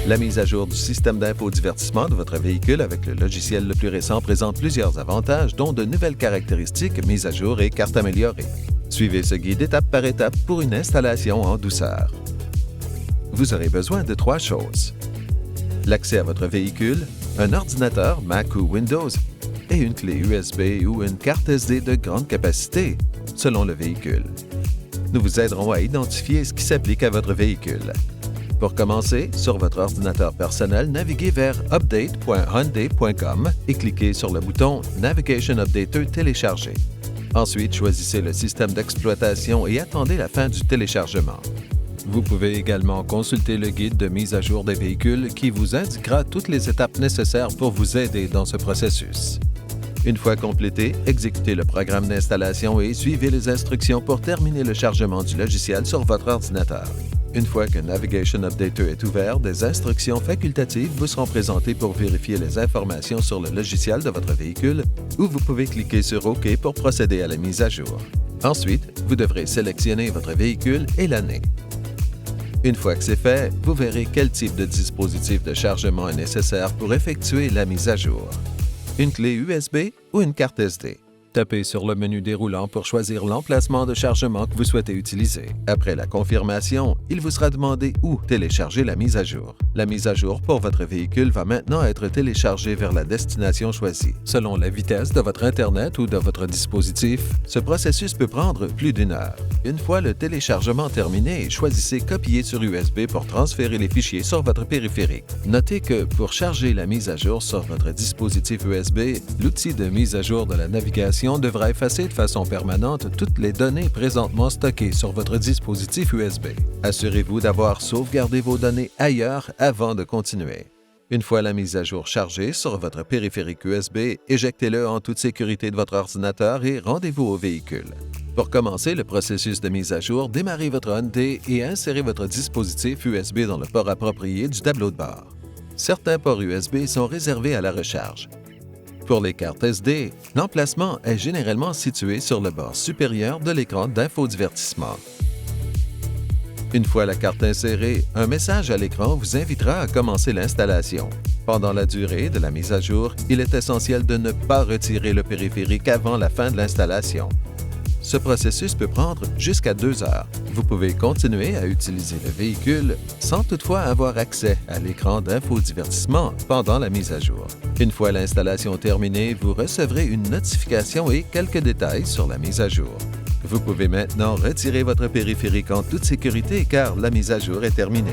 La mise à jour du système d'infodivertissement de votre véhicule avec le logiciel le plus récent présente plusieurs avantages, dont de nouvelles caractéristiques, mises à jour et cartes améliorées. Suivez ce guide étape par étape pour une installation en douceur. Vous aurez besoin de 3 choses. L'accès à votre véhicule, un ordinateur Mac ou Windows et une clé USB ou une carte SD de grande capacité, selon le véhicule. Nous vous aiderons à identifier ce qui s'applique à votre véhicule. Pour commencer, sur votre ordinateur personnel, naviguez vers update.hyundai.com et cliquez sur le bouton Navigation Updater téléchargé. Ensuite, choisissez le système d'exploitation et attendez la fin du téléchargement. Vous pouvez également consulter le guide de mise à jour des véhicules qui vous indiquera toutes les étapes nécessaires pour vous aider dans ce processus. Une fois complété, exécutez le programme d'installation et suivez les instructions pour terminer le chargement du logiciel sur votre ordinateur. Une fois que Navigation Updater est ouvert, des instructions facultatives vous seront présentées pour vérifier les informations sur le logiciel de votre véhicule ou vous pouvez cliquer sur OK pour procéder à la mise à jour. Ensuite, vous devrez sélectionner votre véhicule et l'année. Une fois que c'est fait, vous verrez quel type de dispositif de chargement est nécessaire pour effectuer la mise à jour. Une clé USB ou une carte SD. Tapez sur le menu déroulant pour choisir l'emplacement de chargement que vous souhaitez utiliser. Après la confirmation, il vous sera demandé où télécharger la mise à jour. La mise à jour pour votre véhicule va maintenant être téléchargée vers la destination choisie. Selon la vitesse de votre Internet ou de votre dispositif, ce processus peut prendre plus d'1 heure. Une fois le téléchargement terminé, choisissez Copier sur USB pour transférer les fichiers sur votre périphérique. Notez que pour charger la mise à jour sur votre dispositif USB, l'outil de mise à jour de la navigation devra effacer de façon permanente toutes les données présentement stockées sur votre dispositif USB. Assurez-vous d'avoir sauvegardé vos données ailleurs avant de continuer. Une fois la mise à jour chargée sur votre périphérique USB, éjectez-le en toute sécurité de votre ordinateur et rendez-vous au véhicule. Pour commencer le processus de mise à jour, démarrez votre Hyundai et insérez votre dispositif USB dans le port approprié du tableau de bord. Certains ports USB sont réservés à la recharge. Pour les cartes SD, l'emplacement est généralement situé sur le bord supérieur de l'écran d'infodivertissement. Une fois la carte insérée, un message à l'écran vous invitera à commencer l'installation. Pendant la durée de la mise à jour, il est essentiel de ne pas retirer le périphérique avant la fin de l'installation. Ce processus peut prendre jusqu'à 2 heures. Vous pouvez continuer à utiliser le véhicule sans toutefois avoir accès à l'écran d'infodivertissement pendant la mise à jour. Une fois l'installation terminée, vous recevrez une notification et quelques détails sur la mise à jour. Vous pouvez maintenant retirer votre périphérique en toute sécurité car la mise à jour est terminée.